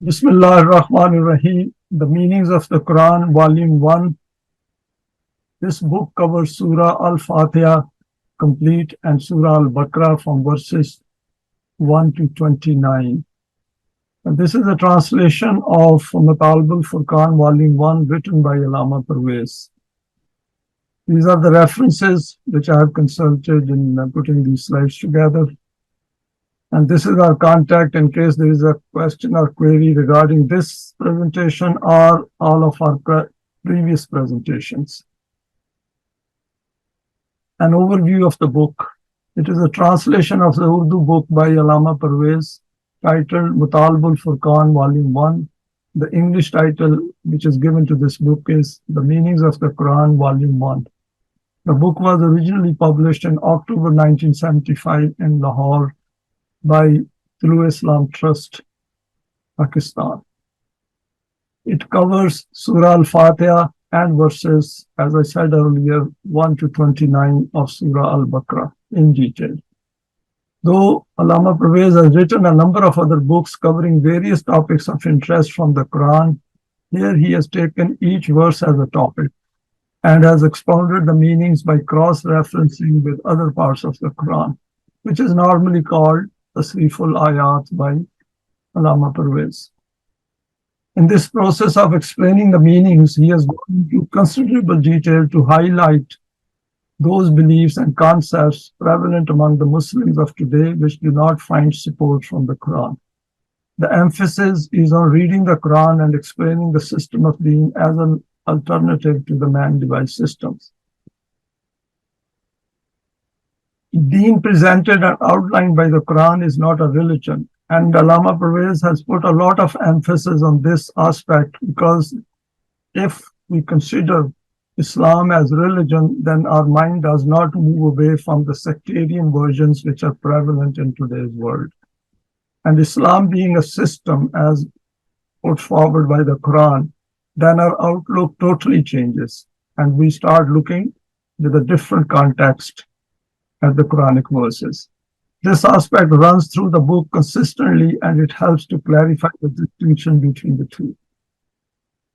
Bismillah ar-Rahman ar-Rahim. The Meanings of the Quran, Volume 1. This book covers Surah Al-Fateha complete and Surah Al-Baqrah from verses 1 to 29. And this is a translation of Matalib al-Furqan, Volume 1, written by Allama Parwez. These are the references which I have consulted in putting these slides together. And this is our contact in case there is a question or query regarding this presentation or all of our previous presentations. An overview of the book. It is a translation of the Urdu book by Allama Parwez titled Mutalib al-Furqan, Volume 1. The English title which is given to this book is The Meanings of the Quran, Volume 1. The book was originally published in October 1975 in Lahore by Tolu Islam Trust, Pakistan. It covers Surah Al-Fateha and verses, as I said earlier, 1 to 29 of Surah Al-Baqrah in detail. Though Allama Parwez has written a number of other books covering various topics of interest from the Quran, here he has taken each verse as a topic and has expounded the meanings by cross-referencing with other parts of the Quran, which is normally called Tasriful Ayat by Allama Parwez. In this process of explaining the meanings, he has gone into considerable detail to highlight those beliefs and concepts prevalent among the Muslims of today which do not find support from the Quran. The emphasis is on reading the Quran and explaining the system of Deen as an alternative to the man-devised systems. Deen presented and outlined by the Quran is not a religion, and Allama Parwez has put a lot of emphasis on this aspect because if we consider Islam as religion, then our mind does not move away from the sectarian versions which are prevalent in today's world. And Islam being a system as put forward by the Quran, then our outlook totally changes and we start looking with a different context at the Quranic verses. This aspect runs through the book consistently and it helps to clarify the distinction between the two.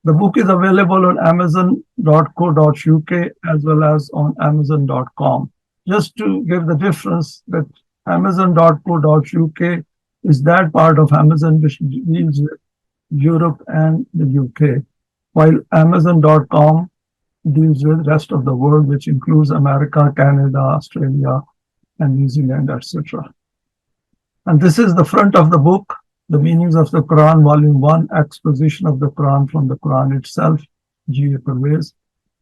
The book is available on amazon.co.uk as well as on amazon.com. Just to give the difference that amazon.co.uk is that part of Amazon which deals with Europe and the UK, while amazon.com deals with the rest of the world, which includes America, Canada, Australia, and New Zealand, etc. And this is the front of the book, The Meanings of the Quran, Volume 1, Exposition of the Quran from the Quran itself, G.A. Parwez.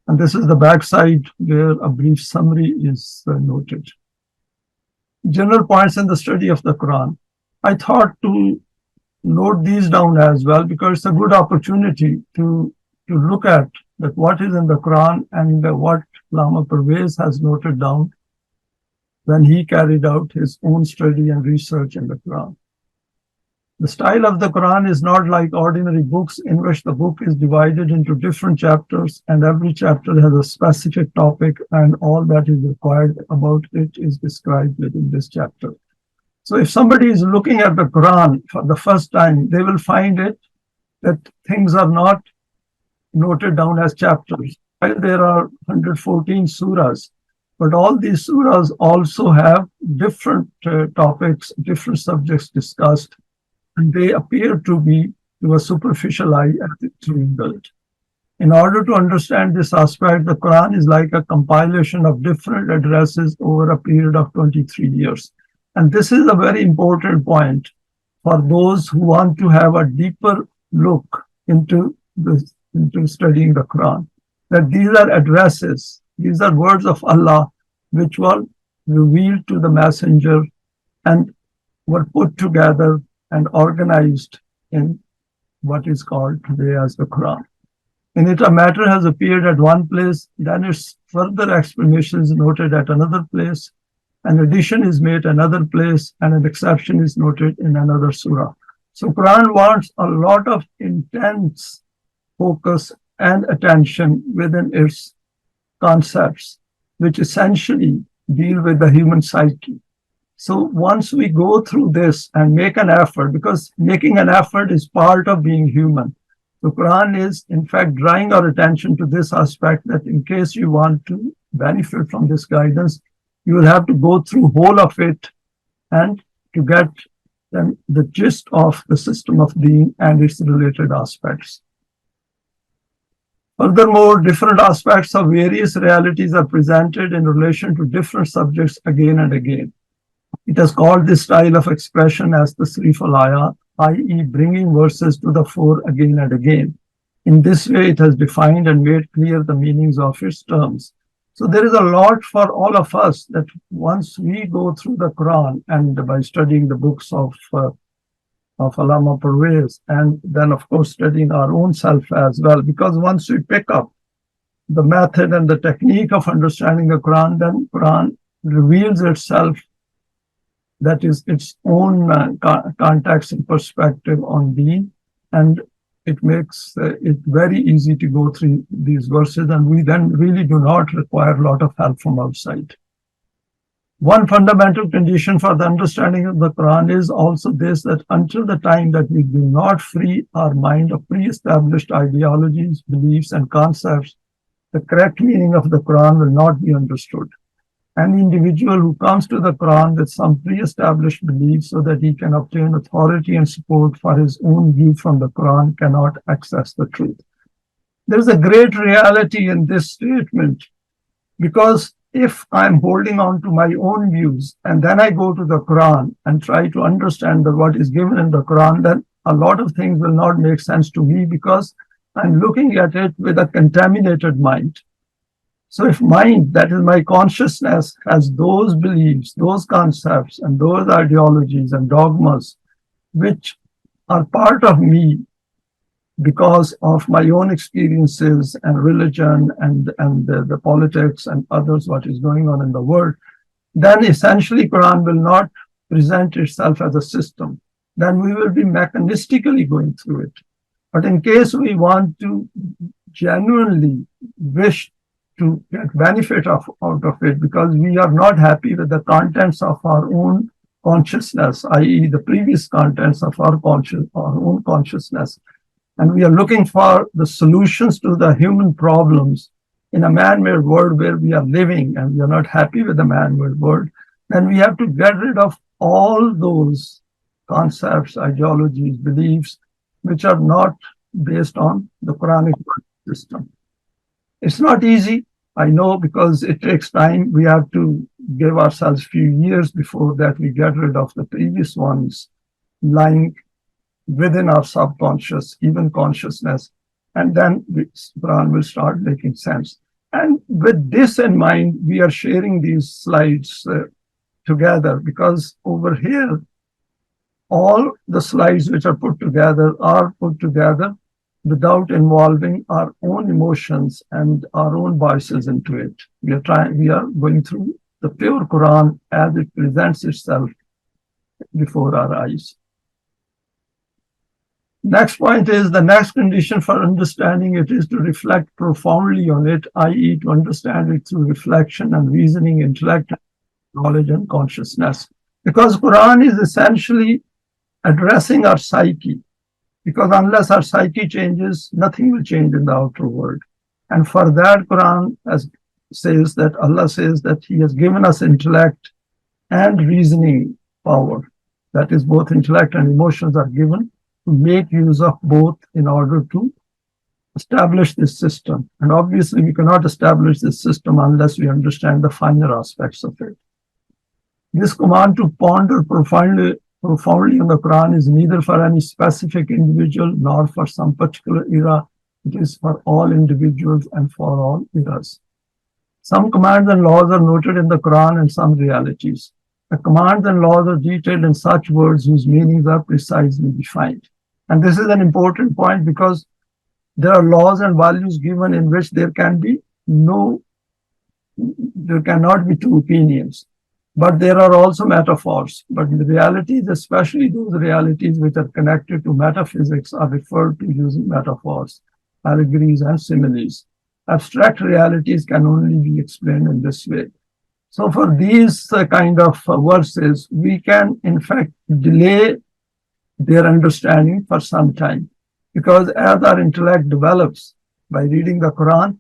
And this is the back side where a brief summary is noted. General points in the study of the Quran. I thought to note these down as well because it's a good opportunity to look at that what is in the Quran and what Allama Parwez has noted down when he carried out his own study and research in the Quran. The style of the Quran is not like ordinary books in which the book is divided into different chapters and every chapter has a specific topic and all that is required about it is described within this chapter. So if somebody is looking at the Quran for the first time, they will find it that things are not noted down as chapters. There are 114 surahs, but all these surahs also have different topics, different subjects discussed, and they appear to be to a superficial eye as it's rebuilt. In order to understand this aspect, the Quran is like a compilation of different addresses over a period of 23 years. And this is a very important point for those who want to have a deeper look into studying the Quran, that these are addresses, these are words of Allah which were revealed to the messenger and were put together and organized in what is called today as the Quran. In it, a matter has appeared at one place, then its further explanation is noted at another place, an addition is made another place, and an exception is noted in another surah. So Quran wants a lot of intense focus and attention within its concepts, which essentially deal with the human psyche. So once we go through this and make an effort, because making an effort is part of being human. The Quran is, in fact, drawing our attention to this aspect that in case you want to benefit from this guidance, you will have to go through whole of it and to get the gist of the system of Deen and its related aspects. Furthermore, different aspects of various realities are presented in relation to different subjects again and again. It has called this style of expression as the Tasrif al-Ayat, i.e. bringing verses to the fore again and again. In this way, it has defined and made clear the meanings of its terms. So there is a lot for all of us that once we go through the Quran and by studying the books of Allama Parwez, and then of course studying our own self as well, because once we pick up the method and the technique of understanding the Quran, then Quran reveals itself, that is its own context and perspective on Deen, and it makes it very easy to go through these verses, and we then really do not require a lot of help from outside. One fundamental condition for the understanding of the Quran is also this, that until the time that we do not free our mind of pre-established ideologies, beliefs, and concepts, the correct meaning of the Quran will not be understood. Any individual who comes to the Quran with some pre-established beliefs so that he can obtain authority and support for his own view from the Quran cannot access the truth. There is a great reality in this statement, because if I'm holding on to my own views and then I go to the Quran and try to understand what is given in the Quran, then a lot of things will not make sense to me because I'm looking at it with a contaminated mind. So if mind, that is my consciousness, has those beliefs, those concepts, and those ideologies and dogmas, which are part of me because of my own experiences and religion and the politics and others, what is going on in the world, then essentially Quran will not present itself as a system. Then we will be mechanistically going through it. But in case we want to genuinely wish to get benefit out of it, because we are not happy with the contents of our own consciousness, i.e. the previous contents of our own consciousness, and we are looking for the solutions to the human problems in a man-made world where we are living, and we are not happy with the man-made world, then we have to get rid of all those concepts, ideologies, beliefs, which are not based on the Quranic system. It's not easy, I know, because it takes time. We have to give ourselves a few years before that we get rid of the previous ones lying within our subconscious, even consciousness, and then the Quran will start making sense. And with this in mind, we are sharing these slides together, because over here, all the slides which are put together without involving our own emotions and our own biases into it. We are going through the pure Quran as it presents itself before our eyes. Next point is, the next condition for understanding it is to reflect profoundly on it, i.e. to understand it through reflection and reasoning, intellect, knowledge, and consciousness. Because Quran is essentially addressing our psyche, because unless our psyche changes, nothing will change in the outer world. And for that, Quran says that Allah says that He has given us intellect and reasoning power. That is, both intellect and emotions are given to make use of both in order to establish this system. And obviously, we cannot establish this system unless we understand the finer aspects of it. This command to ponder profoundly on the Quran is neither for any specific individual nor for some particular era. It is for all individuals and for all eras. Some commands and laws are noted in the Quran and some realities. The commands and laws are detailed in such words whose meanings are precisely defined. And this is an important point, because there are laws and values given in which there cannot be two opinions. But there are also metaphors. But the realities, especially those realities which are connected to metaphysics, are referred to using metaphors, allegories, and similes. Abstract realities can only be explained in this way. So for these kind of verses, we can in fact delay their understanding for some time, because as our intellect develops by reading the Quran,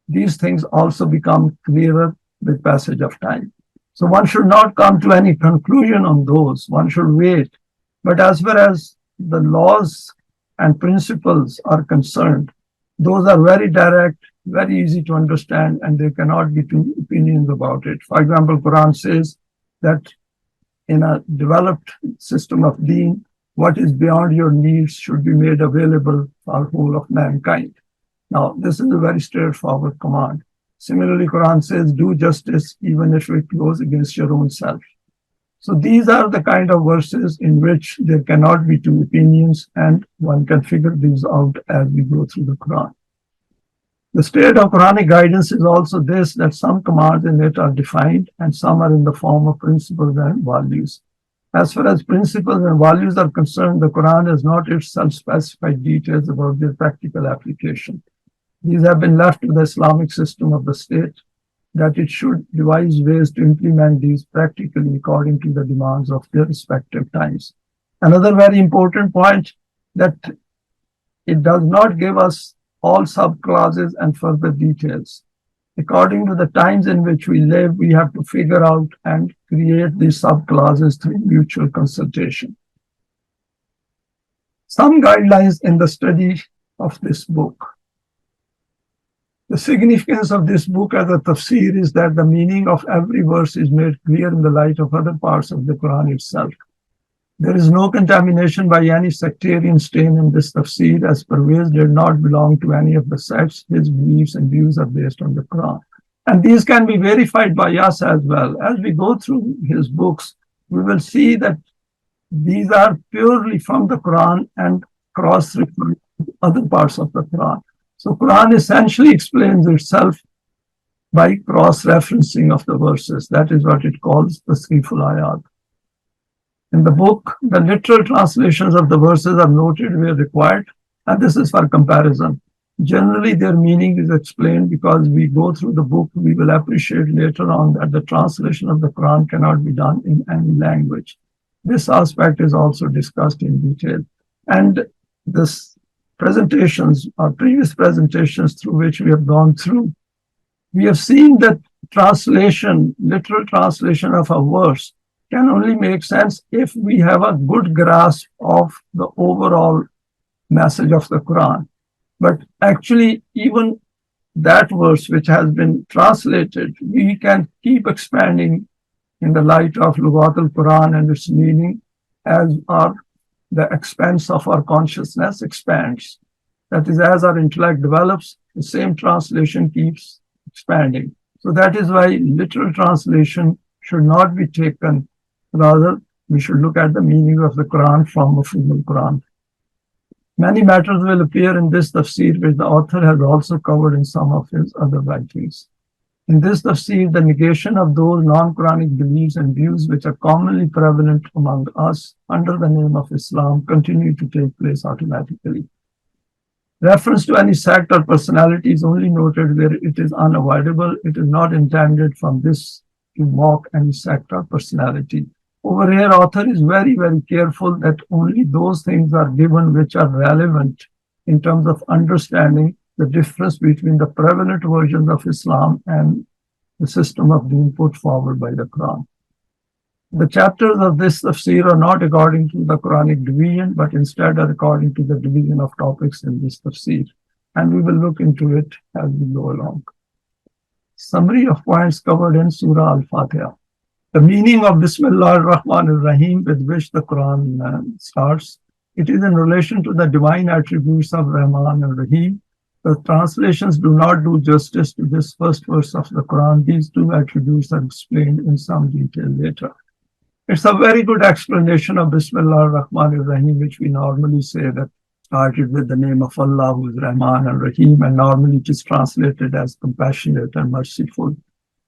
these things also become clearer with passage of time. So one should not come to any conclusion on those. One should wait. But as far as the laws and principles are concerned, those are very direct, very easy to understand, and there cannot be two opinions about it. For example, Quran says that in a developed system of Deen, what is beyond your needs should be made available for whole of mankind. Now, this is a very straightforward command. Similarly, Quran says, do justice even if it goes against your own self. So these are the kind of verses in which there cannot be two opinions, and one can figure these out as we go through the Quran. The state of Quranic guidance is also this, that some commands in it are defined and some are in the form of principles and values. As far as principles and values are concerned, the Quran has not itself specified details about their practical application. These have been left to the Islamic system of the state, that it should devise ways to implement these practically according to the demands of their respective times. Another very important point, that it does not give us all subclauses and further details. According to the times in which we live, we have to figure out and create these subclauses through mutual consultation. Some guidelines in the study of this book. The significance of this book as a tafsir is that the meaning of every verse is made clear in the light of other parts of the Quran itself. There is no contamination by any sectarian stain in this tafsir, as Parwez did not belong to any of the sects. His beliefs and views are based on the Quran. And these can be verified by us as well. As we go through his books, we will see that these are purely from the Quran and cross-referring to other parts of the Quran. So Quran essentially explains itself by cross-referencing of the verses. That is what it calls the Tasriful Ayat. In the book, the literal translations of the verses are noted where required, and this is for comparison. Generally, their meaning is explained because we go through the book, we will appreciate later on that the translation of the Quran cannot be done in any language. This aspect is also discussed in detail. And this presentations or previous presentations through which we have gone through, we have seen that translation, literal translation of a verse can only make sense if we have a good grasp of the overall message of the Quran. But actually, even that verse which has been translated, we can keep expanding in the light of Lughat al-Quran and its meaning as the expanse of our consciousness expands. That is, as our intellect develops, the same translation keeps expanding. So that is why literal translation should not be taken. Rather, we should look at the meaning of the Quran from Mafhum al-Quran. Many matters will appear in this tafsir, which the author has also covered in some of his other writings. In this tafsir, the negation of those non-Quranic beliefs and views which are commonly prevalent among us under the name of Islam continue to take place automatically. Reference to any sect or personality is only noted where it is unavoidable. It is not intended from this to mock any sect or personality. Over here, author is very, very careful that only those things are given which are relevant in terms of understanding the difference between the prevalent versions of Islam and the system of being put forward by the Quran. The chapters of this tafsir are not according to the Quranic division, but instead are according to the division of topics in this tafsir. And we will look into it as we go along. Summary of points covered in Surah Al-Fateha. The meaning of Bismillah ar-Rahman ar-Rahim with which the Quran starts. It is in relation to the divine attributes of Rahman and Rahim. The translations do not do justice to this first verse of the Quran. These two attributes are explained in some detail later. It's a very good explanation of Bismillah ar-Rahman ar-Rahim, which we normally say that started with the name of Allah, who is Rahman and Rahim, and normally it is translated as compassionate and merciful.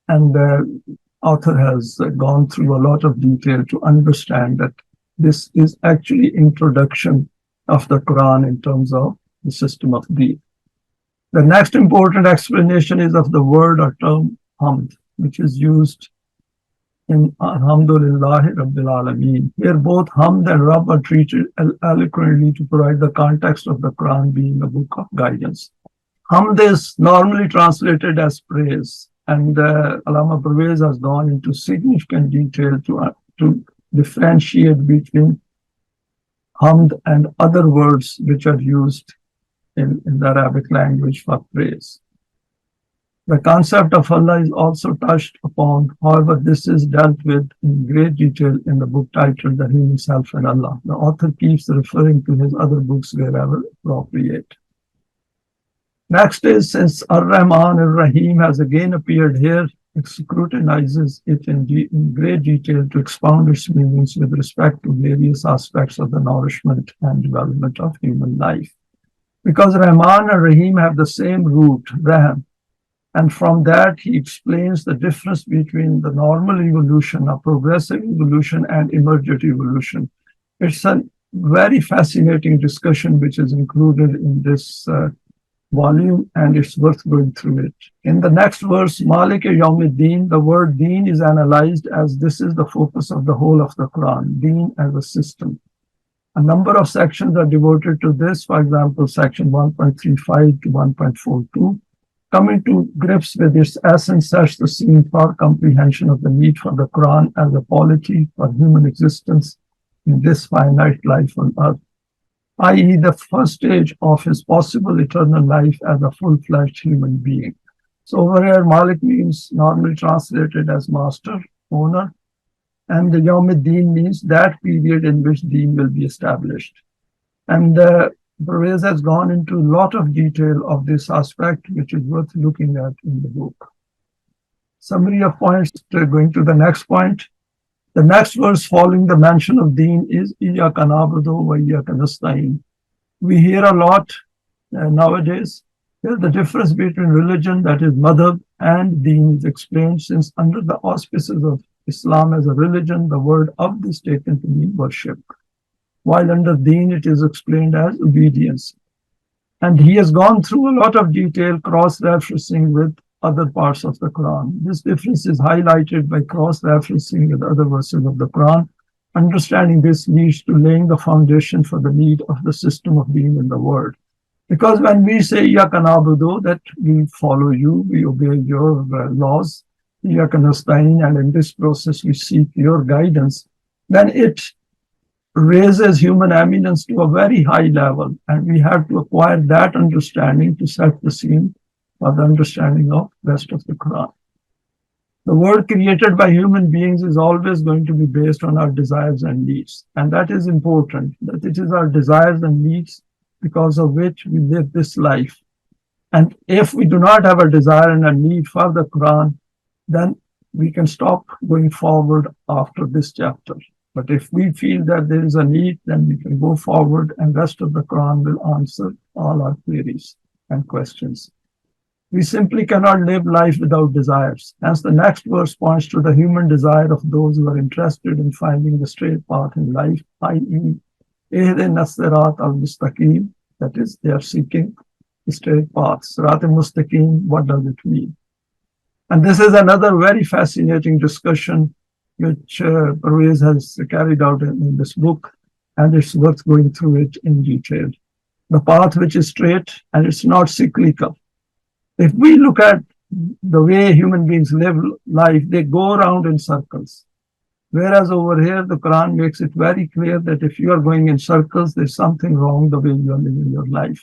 And the author has gone through a lot of detail to understand that this is actually introduction of the Quran in terms of the system of Deen. The next important explanation is of the word or term hamd, which is used in Alhamdulillahi Rabbil Alameen. Here both Hamd and Rabb are treated eloquently to provide the context of the Quran being a book of guidance. Hamd is normally translated as praise, and Allama Parwez has gone into significant detail to differentiate between Hamd and other words which are used in the Arabic language for praise. The concept of Allah is also touched upon. However, this is dealt with in great detail in the book titled The Human Self and Allah. The author keeps referring to his other books wherever appropriate. Next is, since Ar-Rahman Ar-Rahim has again appeared here, it scrutinizes it in great detail to expound its meanings with respect to various aspects of the nourishment and development of human life. Because Rahman and Rahim have the same root, Rahm, and from that he explains the difference between the normal evolution, a progressive evolution, and emergent evolution. It's a very fascinating discussion which is included in this volume, and it's worth going through it. In the next verse, Malik Yawmiddin, the word Deen is analyzed as this is the focus of the whole of the Quran, Deen as a system. A number of sections are devoted to this, for example, section 1.35 to 1.42. Coming to grips with its essence sets the scene for comprehension of the need for the Quran as a polity for human existence in this finite life on earth, i.e. the first stage of his possible eternal life as a full-fledged human being. So over here, Malik means normally translated as master, owner, and the Yawmiddin means that period in which Deen will be established. And Parwez has gone into a lot of detail of this aspect, which is worth looking at in the book. Summary of points, going to the next point. The next verse following the mention of Deen is Iyyaka na'budu wa iyyaka nasta'in. We hear a lot nowadays. The difference between religion, that is madhab, and Deen is explained, since under the auspices of Islam as a religion, the word abd is taken to mean worship, while under Deen it is explained as obedience. And he has gone through a lot of detail, cross-referencing with other parts of the Quran. This difference is highlighted by cross-referencing with other verses of the Quran. Understanding this leads to laying the foundation for the need of the system of being in the world. Because when we say Iyyaka na'budu, that we follow you, we obey your laws, Iyyaka nasta'in, and in this process we seek your guidance, then it raises human eminence to a very high level, and we have to acquire that understanding to set the scene for the understanding of the rest of the Quran. The world created by human beings is always going to be based on our desires and needs, and that is important, that it is our desires and needs because of which we live this life. And if we do not have a desire and a need for the Quran, then we can stop going forward after this chapter. But if we feel that there is a need, then we can go forward, and rest of the Quran will answer all our queries and questions. We simply cannot live life without desires. Hence, the next verse points to the human desire of those who are interested in finding the straight path in life, i.e. Ihdina sirat al-mustaqim, that is, they are seeking the straight path. Sirat al-mustaqim, what does it mean? And this is another very fascinating discussion which Parwez has carried out in this book, and it's worth going through it in detail. The path which is straight, and it's not cyclical. If we look at the way human beings live life, they go around in circles. Whereas over here, the Quran makes it very clear that if you are going in circles, there's something wrong the way you are living your life.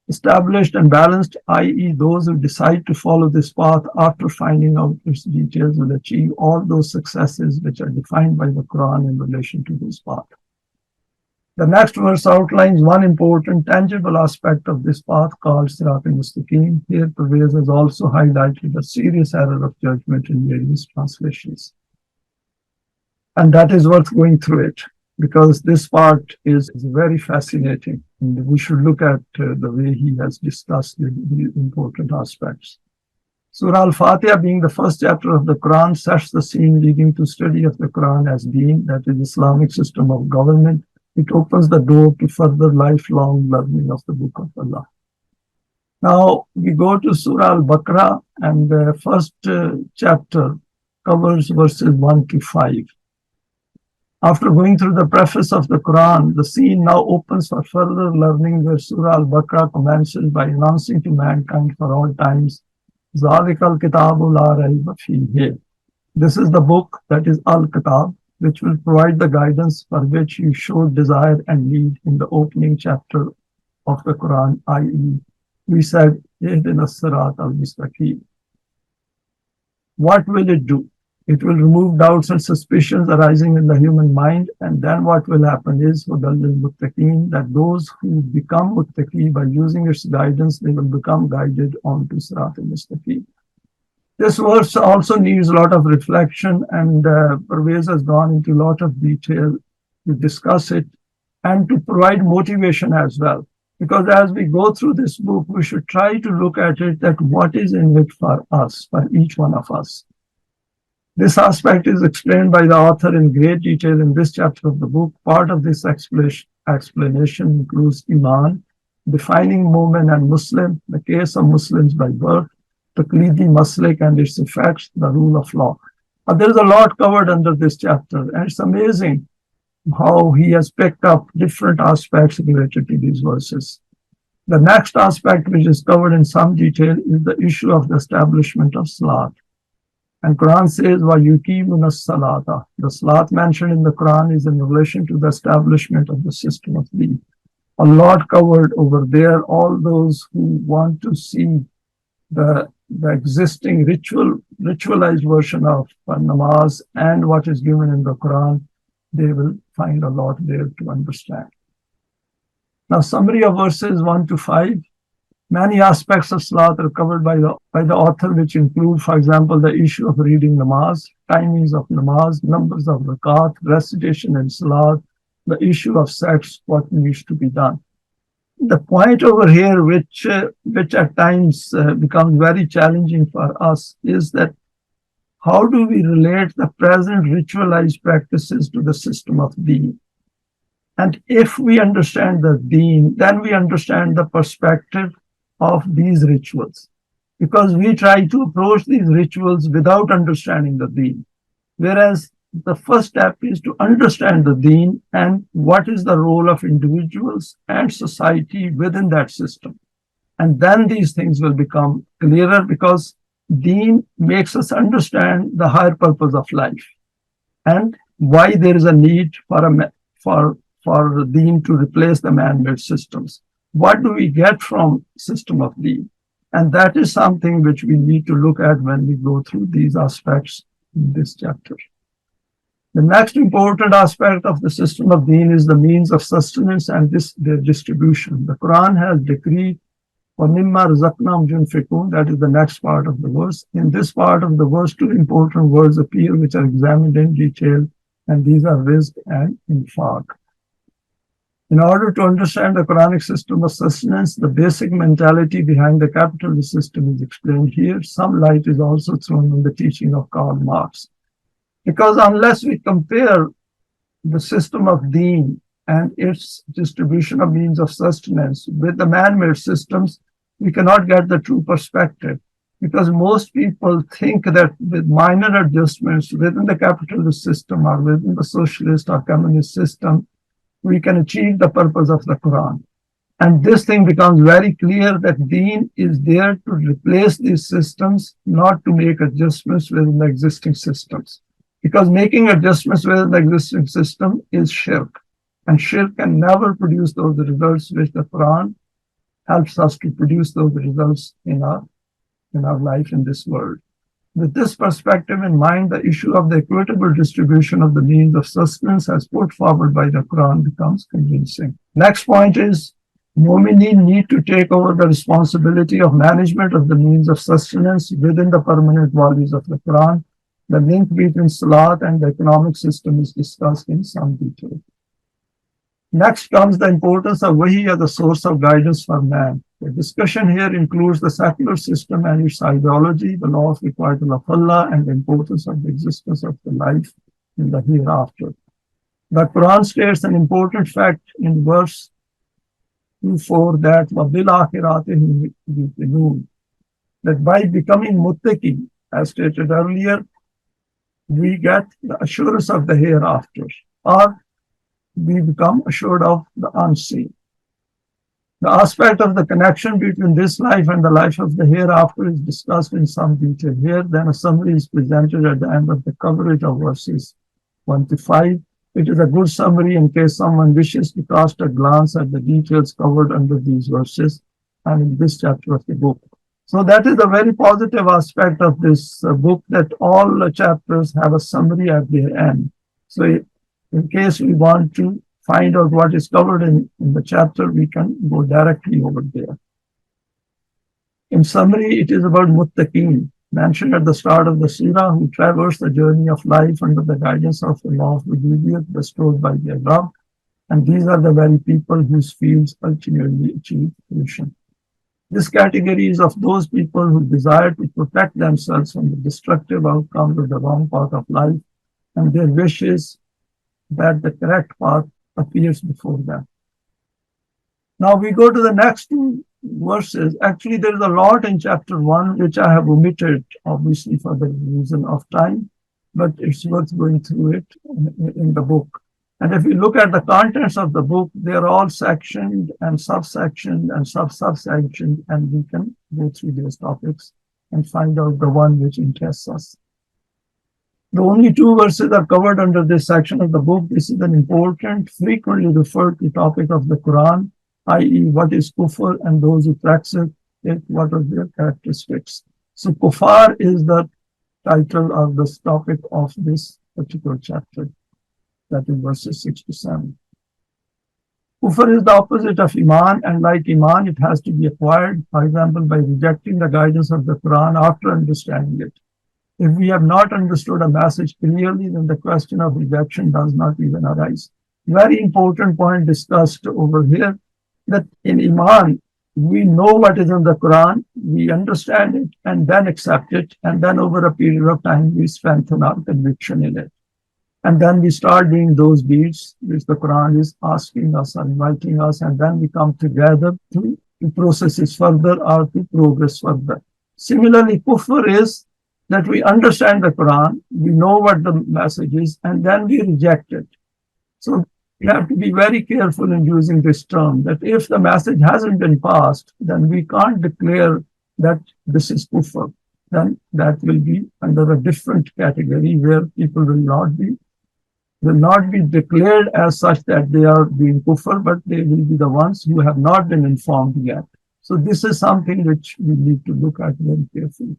Established and balanced, i.e. those who decide to follow this path after finding out its details will achieve all those successes which are defined by the Quran in relation to this path. The next verse outlines one important tangible aspect of this path called Sirat al-Mustaqim. Here, Parwez has also highlighted a serious error of judgment in various translations. And that is worth going through it, because this part is very fascinating, and we should look at the way he has discussed the important aspects. Surah Al-Fateha, being the first chapter of the Quran, sets the scene leading to study of the Quran as Deen, that is Islamic system of government. It opens the door to further lifelong learning of the Book of Allah. Now we go to Surah Al-Baqrah, and the first chapter covers verses 1 to 5. After going through the preface of the Quran, the scene now opens for further learning where Surah Al-Baqrah commences by announcing to mankind for all times, ذَلِكَ الْكِتَابُ لَا رَيْبَ فِيهِ. This is the book, that is Al-Kitab, which will provide the guidance for which you showed desire and need in the opening chapter of the Quran, i.e., we said, اهدنا الصراط المستقيم. What will it do? It will remove doubts and suspicions arising in the human mind, and then what will happen is that those who become muttaqi by using its guidance, they will become guided onto Sirat al-Mustaqim. This verse also needs a lot of reflection, and Parwez has gone into a lot of detail to discuss it and to provide motivation as well. Because as we go through this book, we should try to look at it, that what is in it for us, for each one of us. This aspect is explained by the author in great detail in this chapter of the book. Part of this explanation includes Iman, defining Mu'min and Muslim, the case of Muslims by birth, Taqlidi Maslik and its effects, the rule of law. There is a lot covered under this chapter, and it's amazing how he has picked up different aspects related to these verses. The next aspect, which is covered in some detail, is the issue of the establishment of Salat. And Quran says, وَيُقِيمُونَ الصَّلَاةَ. The Salat mentioned in the Quran is in relation to the establishment of the system of Deen. A lot covered over there. All those who want to see the existing ritualized version of namaz and what is given in the Quran, they will find a lot there to understand. Now, summary of verses 1 to 5. Many aspects of Salat are covered by the author, which include, for example, the issue of reading namaz, timings of namaz, numbers of rakat, recitation and Salat, the issue of sex, what needs to be done. The point over here, which at times becomes very challenging for us, is that how do we relate the present ritualized practices to the system of Deen? And if we understand the Deen, then we understand the perspective of these rituals, because we try to approach these rituals without understanding the Deen. Whereas the first step is to understand the Deen and what is the role of individuals and society within that system. And then these things will become clearer, because Deen makes us understand the higher purpose of life and why there is a need for Deen to replace the man-made systems. What do we get from system of Deen? And that is something which we need to look at when we go through these aspects in this chapter. The next important aspect of the system of Deen is the means of sustenance and their distribution. The Quran has decreed, وَمِمَّا رَزَقْنَاهُمْ يُنْفِقُونَ. That is the next part of the verse. In this part of the verse, two important words appear which are examined in detail, and these are rizq and infaq. In order to understand the Quranic system of sustenance, the basic mentality behind the capitalist system is explained here. Some light is also thrown on the teaching of Karl Marx. Because unless we compare the system of Deen and its distribution of means of sustenance with the man-made systems, we cannot get the true perspective. Because most people think that with minor adjustments within the capitalist system or within the socialist or communist system, we can achieve the purpose of the Quran. And this thing becomes very clear that Deen is there to replace these systems, not to make adjustments within the existing systems. Because making adjustments within the existing system is shirk. And shirk can never produce those results which the Quran helps us to produce those results in our life in this world. With this perspective in mind, the issue of the equitable distribution of the means of sustenance as put forward by the Quran becomes convincing. Next point is, Mu'mineen need to take over the responsibility of management of the means of sustenance within the permanent values of the Quran. The link between Salat and the economic system is discussed in some detail. Next comes the importance of Wahi as the source of guidance for man. The discussion here includes the secular system and its ideology, the law of requital of Allah, and the importance of the existence of the life in the hereafter. The Quran states an important fact in verse 24 that وَبِالْآخِرَاتِ يُوقِنُونَ, that by becoming muttaqi, as stated earlier, we get the assurance of the hereafter, or we become assured of the unseen. The aspect of the connection between this life and the life of the hereafter is discussed in some detail here. Then a summary is presented at the end of the coverage of verses 1 to 5. It is a good summary in case someone wishes to cast a glance at the details covered under these verses and in this chapter of the book. So that is a very positive aspect of this book, that all chapters have a summary at their end. So in case we want to find out what is covered in the chapter, we can go directly over there. In summary, it is about Muttaqeen, mentioned at the start of the surah, who traverse the journey of life under the guidance of the law of obedience bestowed by their Rabb. And these are the very people whose fields ultimately achieve fruition. This category is of those people who desire to protect themselves from the destructive outcomes of the wrong path of life, and their wish is that the correct path appears before them. Now we go to the next two verses. Actually, there is a lot in chapter 1 which I have omitted, obviously for the reason of time, but it's worth going through it in the book. And if you look at the contents of the book, they're all sectioned and subsectioned and subsectioned, and we can go through those topics and find out the one which interests us. The only two verses are covered under this section of the book. This is an important, frequently referred to topic of the Quran, i.e. what is kufr, and those who practice it, what are their characteristics. So kufar is the title of this topic of this particular chapter. That is verses 6 to 7. Kufr is the opposite of Iman, and like Iman, it has to be acquired, for example, by rejecting the guidance of the Quran after understanding it. If we have not understood a message clearly, then the question of rejection does not even arise. Very important point discussed over here, that in Iman, we know what is in the Quran, we understand it, and then accept it, and then over a period of time, we strengthen our conviction in it. And then we start doing those deeds which the Quran is asking us or inviting us, and then we come together to process it further or to progress further. Similarly, kufr is that we understand the Quran, we know what the message is, and then we reject it. So we have to be very careful in using this term, that if the message hasn't been passed, then we can't declare that this is kufr. Then that will be under a different category where people will not be declared as such that they are being kufr, but they will be the ones who have not been informed yet. So this is something which we need to look at very carefully.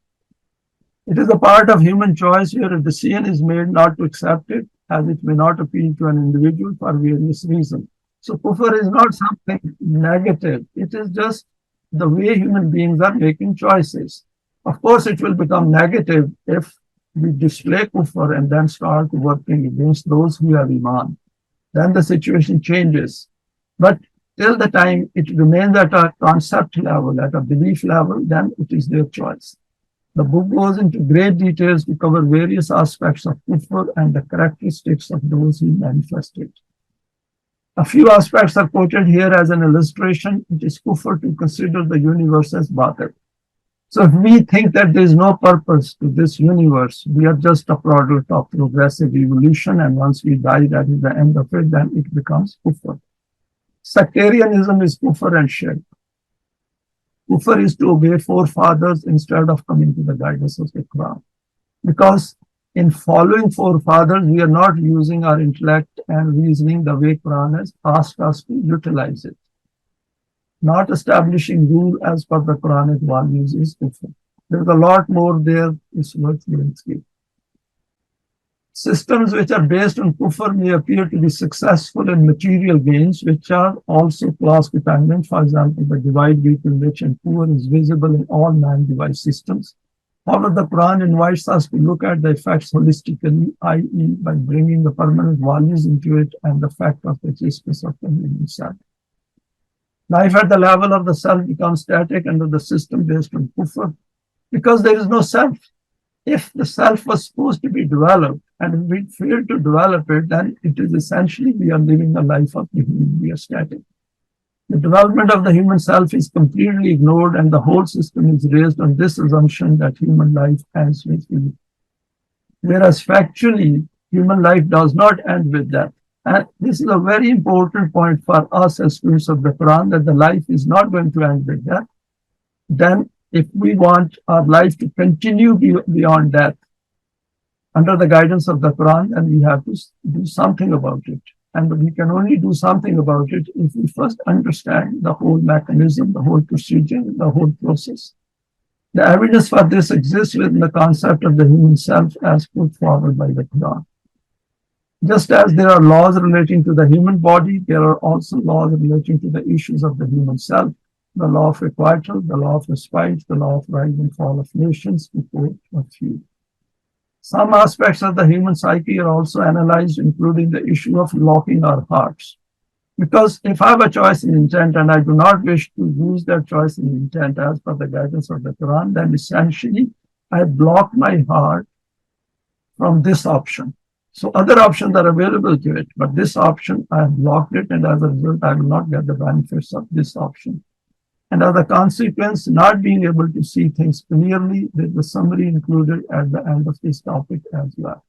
It is a part of human choice where a decision is made not to accept it, as it may not appeal to an individual for various reasons. So kufr is not something negative. It is just the way human beings are making choices. Of course, it will become negative if we display kufr and then start working against those who have Iman. Then the situation changes. But till the time it remains at a concept level, at a belief level, then it is their choice. The book goes into great details to cover various aspects of kufr and the characteristics of those who manifest it. A few aspects are quoted here as an illustration. It is kufr to consider the universe as batil. So if we think that there is no purpose to this universe, we are just a product of progressive evolution, and once we die, that is the end of it, then it becomes kufr. Sectarianism is kufr and shirk. Kufr is to obey forefathers instead of coming to the guidance of the Quran. Because in following forefathers, we are not using our intellect and reasoning the way Quran has asked us to utilize it. Not establishing rule as per the Quranic values is kufr. There's a lot more there, it's worth going through. Systems which are based on kufr may appear to be successful in material gains, which are also class dependent. For example, the divide between rich and poor is visible in all man-device systems. However, the Quran invites us to look at the effects holistically, i.e. by bringing the permanent values into it and the fact of the existence of the human self. Life at the level of the self becomes static under the system based on kufr because there is no self. If the self was supposed to be developed and we fail to develop it, then it is essentially we are living the life of the human, we are static. The development of the human self is completely ignored, and the whole system is raised on this assumption that human life ends with you. whereas factually, human life does not end with death. And this is a very important point for us as students of the Quran, that the life is not going to end with death. Then, if we want our life to continue beyond death, under the guidance of the Quran, then we have to do something about it. And we can only do something about it if we first understand the whole mechanism, the whole procedure, the whole process. The evidence for this exists within the concept of the human self as put forward by the Quran. Just as there are laws relating to the human body, there are also laws relating to the issues of the human self, the law of requital, the law of respite, the law of rise and fall of nations before a few. Some aspects of the human psyche are also analyzed, including the issue of locking our hearts. Because if I have a choice in intent and I do not wish to use that choice in intent as per the guidance of the Quran, then essentially I block my heart from this option. So other options are available to it, but this option, I have blocked it, and as a result, I will not get the benefits of this option. And as a consequence, not being able to see things clearly, there's a summary included at the end of this topic as well.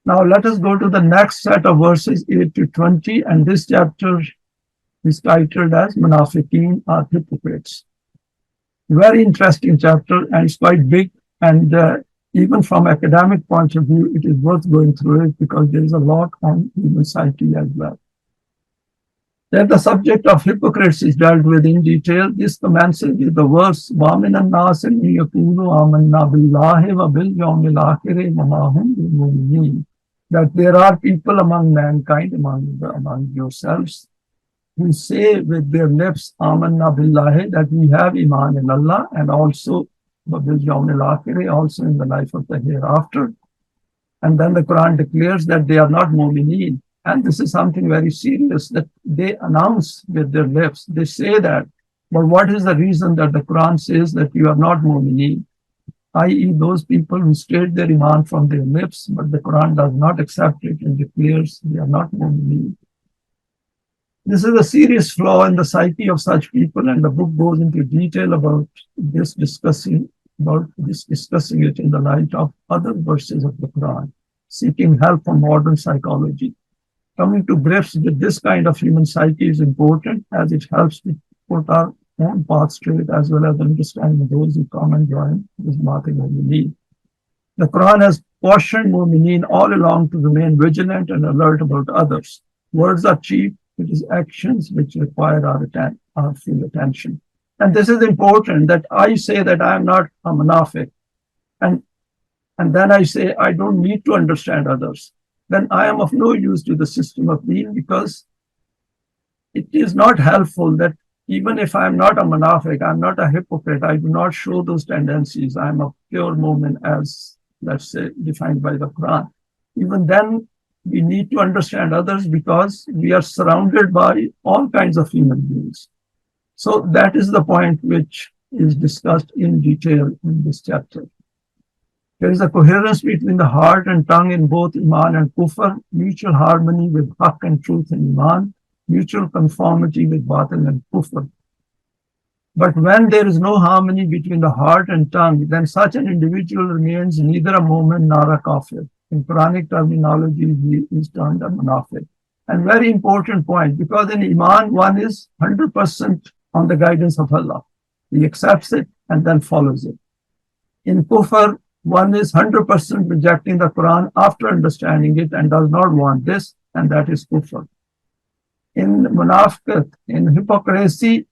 Now let us go to the next set of verses 8 to 20, and this chapter is titled as Munafiqeen or hypocrites. Very interesting chapter, and it's quite big, and even from academic point of view, it is worth going through it because there is a lot on human psyche as well. Then the subject of hypocrites is dealt with in detail. This commences with the verse, وَمِنَ النَّاسِ مَن يَقُولُ آمَنَّا بِاللَّهِ وَبِالْيَوْمِ الْآخِرِ وَمَا هُمْ بِمُؤْمِنِينَ. That there are people among mankind, among yourselves, who say with their lips, آمَنَّا بِاللَّهِ, that we have iman in Allah, and also وَبِالْيَوْمِ الْآخِرِ, also in the life of the hereafter. And then the Quran declares that they are not mu'mineen. And this is something very serious that they announce with their lips. They say that. But what is the reason that the Quran says that you are not mu'mineen? I.e., those people who state their iman from their lips, but the Quran does not accept it and declares they are not mu'mineen. This is a serious flaw in the psyche of such people, and the book goes into detail about this, discussing it in the light of other verses of the Quran, seeking help from modern psychology. Coming to grips with this kind of human psyche is important, as it helps to put our own path straight, as well as understanding those who come and join this Matin Mu'mineen. The Quran has cautioned Mu'mineen all along to remain vigilant and alert about others. Words are cheap, it is actions which require our full attention. And this is important, that I say that I am not a munafiq, and then I say I don't need to understand others. Then I am of no use to the system of Deen, because it is not helpful that even if I am not a munafiq, I am not a hypocrite, I do not show those tendencies, I am a pure mu'min as, let's say, defined by the Quran. Even then, we need to understand others because we are surrounded by all kinds of human beings. So that is the point which is discussed in detail in this chapter. There is a coherence between the heart and tongue in both Iman and Kufr, mutual harmony with Haqq and truth in Iman, mutual conformity with Batil and Kufr. But when there is no harmony between the heart and tongue, then such an individual remains neither a mu'min nor a kafir. In Quranic terminology, he is termed a munafiq. And very important point, because in Iman, one is 100% on the guidance of Allah. He accepts it and then follows it. In Kufr, one is 100% rejecting the Quran after understanding it and does not want this, and that is kufr. In munafiqat, in hypocrisy,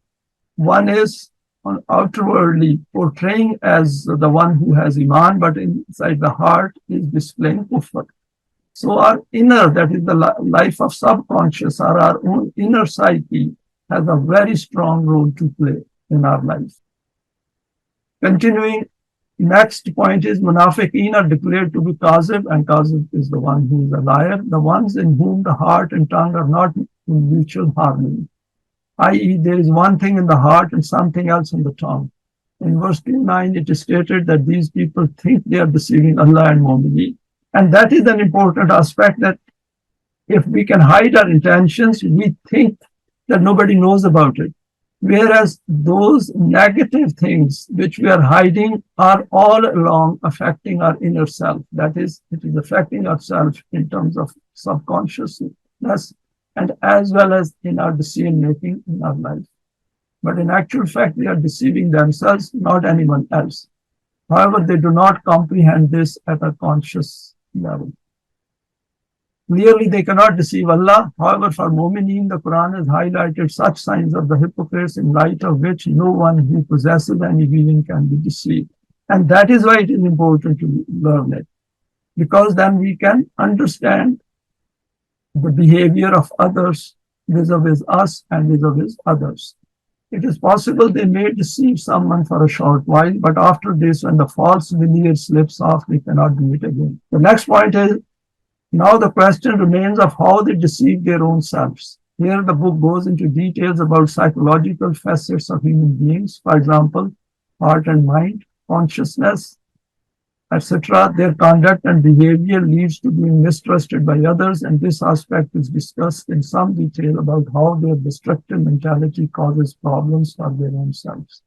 one is outwardly portraying as the one who has iman, but inside the heart is displaying kufr. So our inner, that is the life of subconscious, or our own inner psyche, has a very strong role to play in our life. Continuing, next point is Munafiqeen are declared to be Kazib, and Kazib is the one who is a liar, the ones in whom the heart and tongue are not in mutual harmony, i.e., there is one thing in the heart and something else in the tongue. In verse 29, it is stated that these people think they are deceiving Allah and Mu'mineen. And that is an important aspect, that if we can hide our intentions, we think that nobody knows about it. Whereas those negative things which we are hiding are all along affecting our inner self. That is, it is affecting ourselves in terms of subconsciousness and as well as in our decision making in our life. But in actual fact, they are deceiving themselves, not anyone else. However, they do not comprehend this at a conscious level. Clearly, they cannot deceive Allah. However, for Mu'mineen, the Quran has highlighted such signs of the hypocrites in light of which no one who possesses any vision can be deceived. And that is why it is important to learn it, because then we can understand the behavior of others vis-a-vis us and vis-a-vis others. It is possible they may deceive someone for a short while, but after this, when the false veneer slips off, they cannot do it again. The next point is, now the question remains of how they deceive their own selves. Here the book goes into details about psychological facets of human beings, for example, heart and mind, consciousness, etc. Their conduct and behavior leads to being mistrusted by others, and this aspect is discussed in some detail about how their destructive mentality causes problems for their own selves.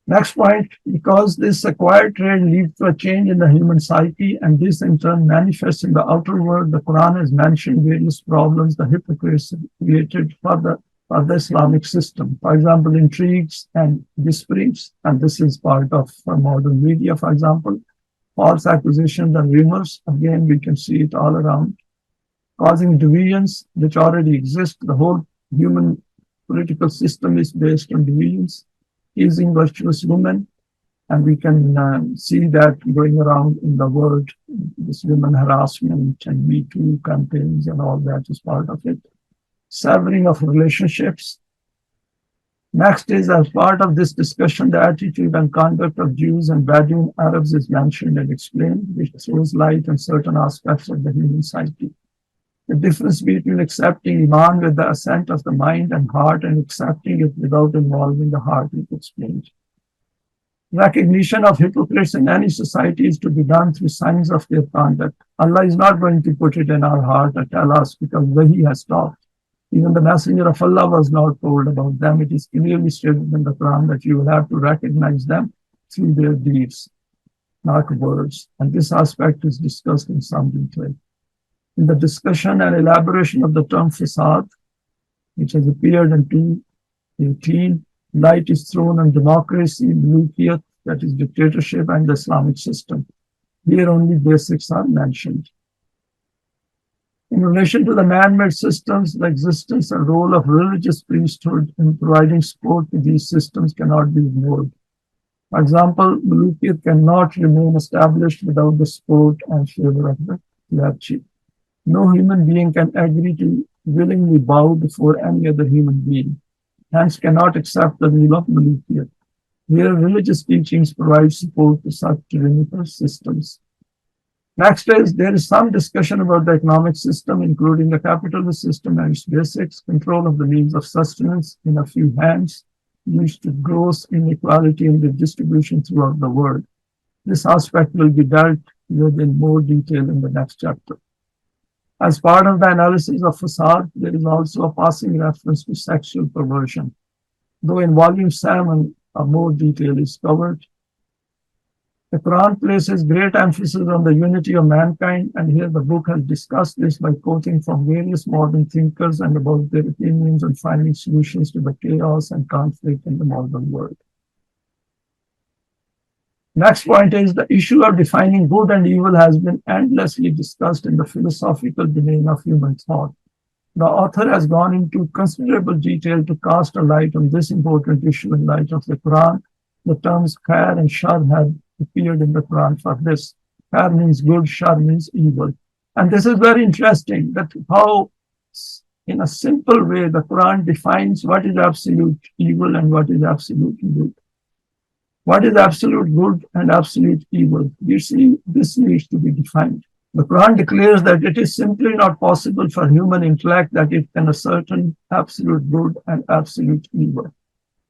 Next point, because this acquired trait leads to a change in the human psyche, and this in turn manifests in the outer world, the Quran has mentioned various problems the hypocrites created for the Islamic system. For example, intrigues and disputes, and this is part of modern media, for example, false accusations and rumors. Again, we can see it all around, causing divisions which already exist. The whole human political system is based on divisions, teasing virtuous women, and we can see that going around in the world, this women harassment and Me Too campaigns and all that is part of it. Severing of relationships. Next is, as part of this discussion, the attitude and conduct of Jews and Bedouin Arabs is mentioned and explained, which throws light on certain aspects of the human psyche. The difference between accepting Iman with the assent of the mind and heart and accepting it without involving the heart is explained. Recognition of hypocrites in any society is to be done through signs of their conduct. Allah is not going to put it in our heart or tell us because He has stopped. Even the Messenger of Allah was not told about them. It is clearly stated in the Quran that you will have to recognize them through their deeds, not words. And this aspect is discussed in some detail. In the discussion and elaboration of the term fasad, which has appeared in 2018, light is thrown on democracy, mulkiyat, that is dictatorship, and the Islamic system. Here only basics are mentioned. In relation to the man-made systems, the existence and role of religious priesthood in providing support to these systems cannot be ignored. For example, mulkiyat cannot remain established without the support and favor of the clergy. No human being can agree to willingly bow before any other human being, hence cannot accept the rule of mulkiyat. Here, religious teachings provide support to such tyrannical systems. Next is, there is some discussion about the economic system, including the capitalist system and its basics, control of the means of sustenance in a few hands, leads to gross inequality in the distribution throughout the world. This aspect will be dealt with in more detail in the next chapter. As part of the analysis of fasad, there is also a passing reference to sexual perversion. Though in volume 7, a more detail is covered. The Quran places great emphasis on the unity of mankind, and here the book has discussed this by quoting from various modern thinkers and about their opinions on finding solutions to the chaos and conflict in the modern world. Next point is, the issue of defining good and evil has been endlessly discussed in the philosophical domain of human thought. The author has gone into considerable detail to cast a light on this important issue in light of the Quran. The terms khair and shar have appeared in the Quran for this. Khair means good, shar means evil. And this is very interesting, that how in a simple way the Quran defines what is absolute evil and what is absolute good. What is absolute good and absolute evil? You see, this needs to be defined. The Quran declares that it is simply not possible for human intellect that it can ascertain absolute good and absolute evil.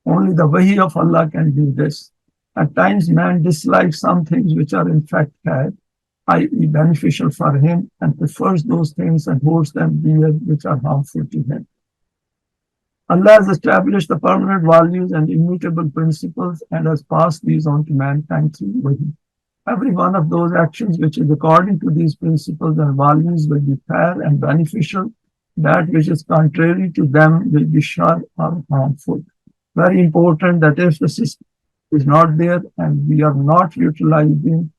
Only the wahi of Allah can do this. At times, man dislikes some things which are in fact bad, i.e. beneficial for him, and prefers those things and holds them dear which are harmful to him. Allah has established the permanent values and immutable principles and has passed these on to mankind through Wahy. Every one of those actions which is according to these principles and values will be fair and beneficial. That which is contrary to them will be shar or harmful. Very important that if the system is not there and we are not utilizing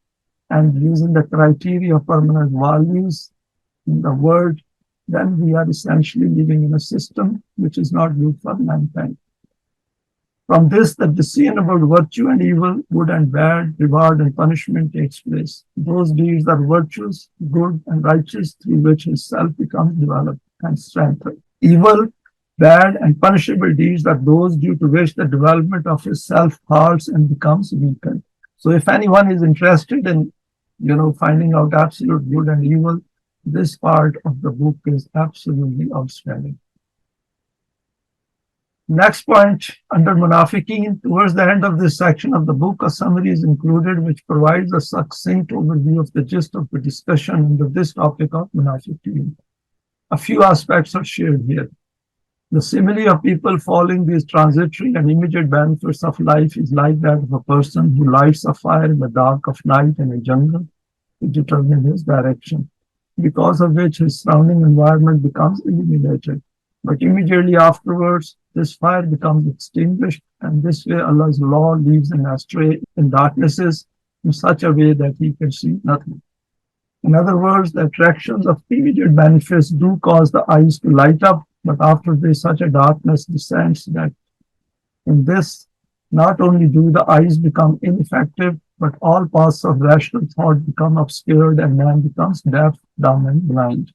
and using the criteria of permanent values in the world, then we are essentially living in a system which is not good for mankind. From this, the decision about virtue and evil, good and bad, reward and punishment takes place. Those deeds are virtuous, good and righteous, through which his self becomes developed and strengthened. Evil, bad and punishable deeds are those due to which the development of his self halts and becomes weakened. So if anyone is interested in, finding out absolute good and evil, this part of the book is absolutely outstanding. Next point, under Munafiqeen, towards the end of this section of the book, a summary is included which provides a succinct overview of the gist of the discussion under this topic of Munafiqeen. A few aspects are shared here. The simile of people following these transitory and immediate benefits of life is like that of a person who lights a fire in the dark of night in a jungle to determine his direction, because of which his surrounding environment becomes illuminated. But immediately afterwards, this fire becomes extinguished, and this way Allah's law leaves him astray in darknesses in such a way that he can see nothing. In other words, the attractions of immediate benefits do cause the eyes to light up, but after this, such a darkness descends that in this, not only do the eyes become ineffective, but all paths of rational thought become obscured and man becomes deaf, dumb, and blind,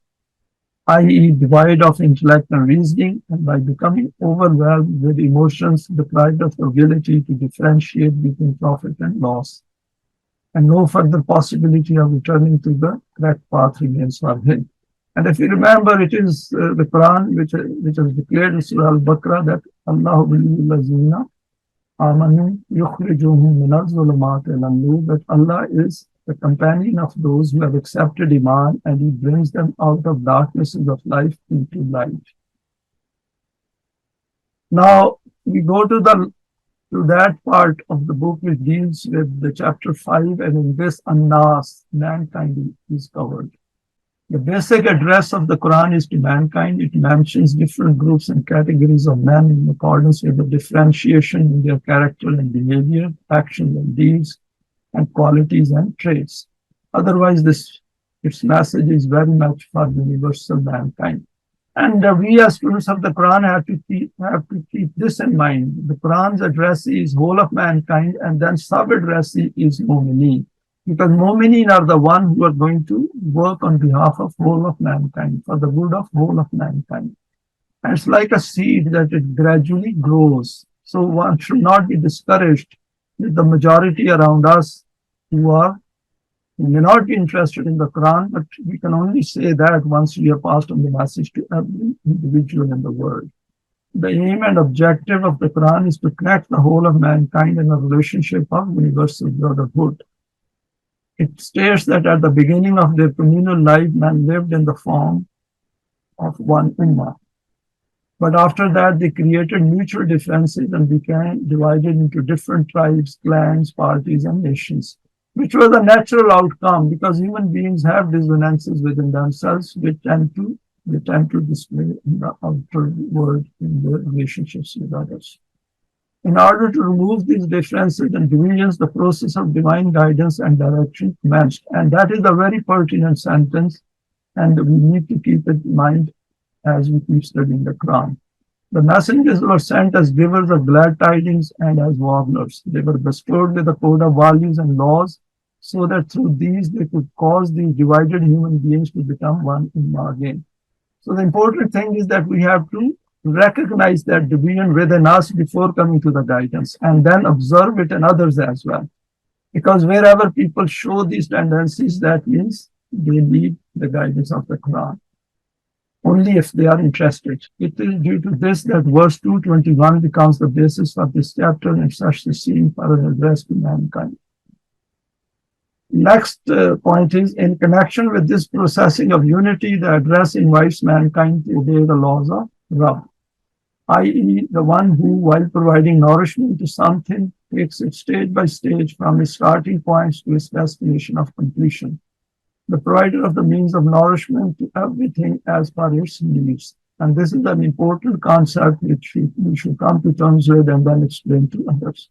i.e., devoid of intellect and reasoning, and by becoming overwhelmed with emotions, deprived of the ability to differentiate between profit and loss, and no further possibility of returning to the correct path remains for him. And if you remember, it is the Quran which has declared in Surah Al-Baqrah that Allah lazina amanu yukhrijuhum min az-zulumat ila an-nur, that Allah is the companion of those who have accepted Iman, and he brings them out of darknesses of life into light. Now we go to that part of the book which deals with the chapter 5, and in this An-Nas, mankind is covered. The basic address of the Quran is to mankind. It mentions different groups and categories of men in accordance with the differentiation in their character and behavior, actions and deeds, and qualities and traits. Otherwise, its message is very much for universal mankind. And we as students of the Quran have to keep this in mind. The Quran's address is whole of mankind, and then sub-address is Mu'mineen. Because Mu'mineen are the ones who are going to work on behalf of whole of mankind, for the good of whole of mankind. And it's like a seed that it gradually grows. So one should not be discouraged with the majority around us who may not be interested in the Quran, but we can only say that once we have passed on the message to every individual in the world. The aim and objective of the Quran is to connect the whole of mankind in a relationship of universal brotherhood. It states that at the beginning of their communal life, man lived in the form of one ummah. But after that, they created mutual differences and became divided into different tribes, clans, parties, and nations, which was a natural outcome because human beings have dissonances within themselves, which tend to display in the outer world in their relationships with others. In order to remove these differences and divisions, the process of divine guidance and direction commenced. And that is a very pertinent sentence, and we need to keep it in mind as we keep studying the Quran. The messengers were sent as givers of glad tidings and as warners. They were bestowed with a code of values and laws so that through these they could cause these divided human beings to become one ummah again. So the important thing is that we have to recognize that division within us before coming to the guidance, and then observe it in others as well. Because wherever people show these tendencies, that means they need the guidance of the Quran, only if they are interested. It is due to this that verse 221 becomes the basis for this chapter and such the scene for an address to mankind. Next point is, in connection with this processing of unity, the address invites mankind to obey the laws of Rabb. i.e., the one who, while providing nourishment to something, takes it stage by stage from its starting points to its destination of completion. The provider of the means of nourishment to everything as per its needs. And this is an important concept which we should come to terms with and then explain to others.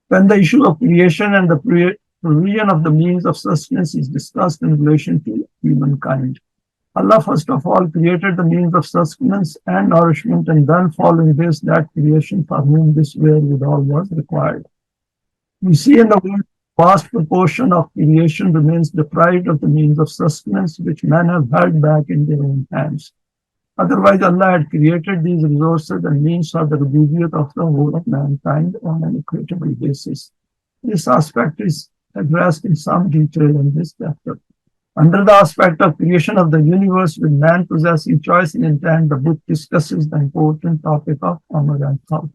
When the issue of creation and the provision of the means of sustenance is discussed in relation to humankind, Allah first of all created the means of sustenance and nourishment, and then following this, that creation for whom this wherewithal was required. We see in the world vast proportion of creation remains deprived of the means of sustenance which men have held back in their own hands. Otherwise, Allah had created these resources and means for the rububiyyat of the whole of mankind on an equitable basis. This aspect is addressed in some detail in this chapter. Under the aspect of creation of the universe with man possessing choice and intent, the book discusses the important topic of Amr and Khalq.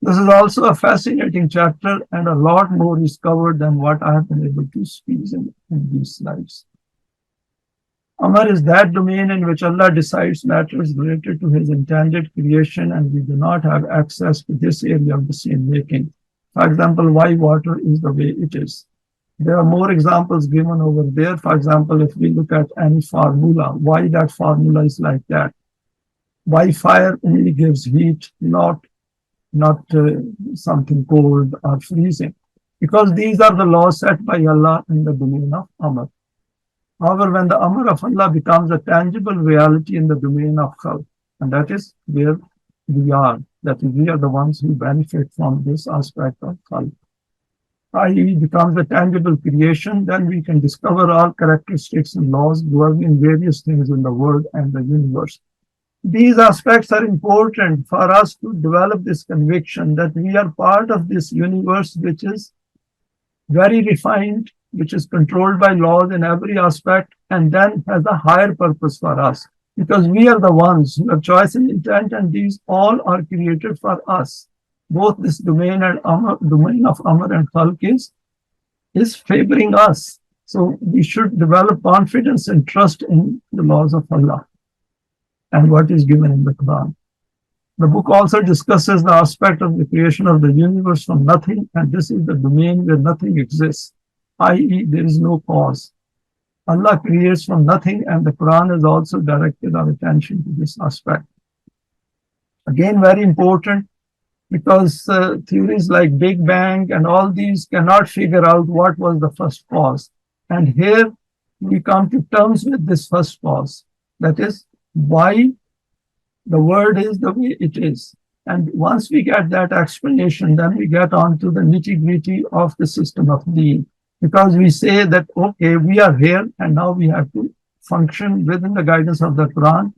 This is also a fascinating chapter, and a lot more is covered than what I have been able to squeeze in these slides. Amr is that domain in which Allah decides matters related to His intended creation, and we do not have access to this area of decision making. For example, why water is the way it is. There are more examples given over there. For example, if we look at any formula, why that formula is like that. Why fire only gives heat, not something cold or freezing. Because these are the laws set by Allah in the domain of Amr. However, when the Amr of Allah becomes a tangible reality in the domain of Khalq, and that is where we are, that is, we are the ones who benefit from this aspect of Khalq, i.e., becomes a tangible creation, then we can discover all characteristics and laws governing various things in the world and the universe. These aspects are important for us to develop this conviction that we are part of this universe which is very refined, which is controlled by laws in every aspect, and then has a higher purpose for us. Because we are the ones who have choice and intent, and these all are created for us. Both this domain of Amr and Khalq is favoring us. So we should develop confidence and trust in the laws of Allah and what is given in the Quran. The book also discusses the aspect of the creation of the universe from nothing, and this is the domain where nothing exists, i.e., there is no cause. Allah creates from nothing, and the Quran has also directed our attention to this aspect. Again, very important, because theories like Big Bang and all these cannot figure out what was the first cause. And here we come to terms with this first cause. That is why the world is the way it is. And once we get that explanation, then we get on to the nitty-gritty of the system of Deen. Because we say that, okay, we are here and now we have to function within the guidance of the Quran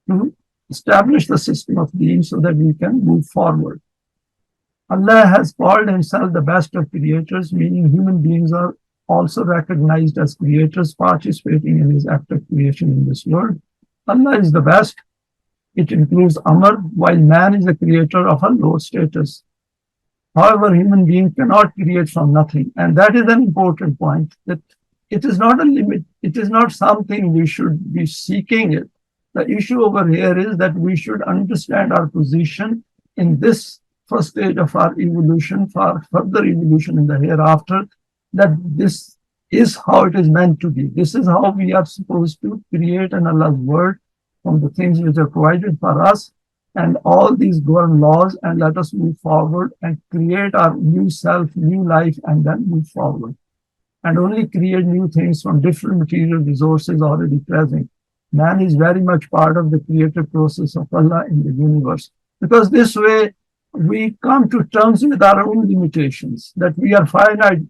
to establish the system of Deen so that we can move forward. Allah has called Himself the best of creators, meaning human beings are also recognized as creators participating in His act of creation in this world. Allah is the best. It includes Amr, while man is a creator of a low status. However, human being cannot create from nothing. And that is an important point, that it is not a limit. It is not something we should be seeking it. The issue over here is that we should understand our position in this first stage of our evolution, for further evolution in the hereafter, that this is how it is meant to be. This is how we are supposed to create in Allah's word from the things which are provided for us, and all these govern laws, and let us move forward and create our new self, new life, and then move forward. And only create new things from different material resources already present. Man is very much part of the creative process of Allah in the universe. Because this way, we come to terms with our own limitations, that we are finite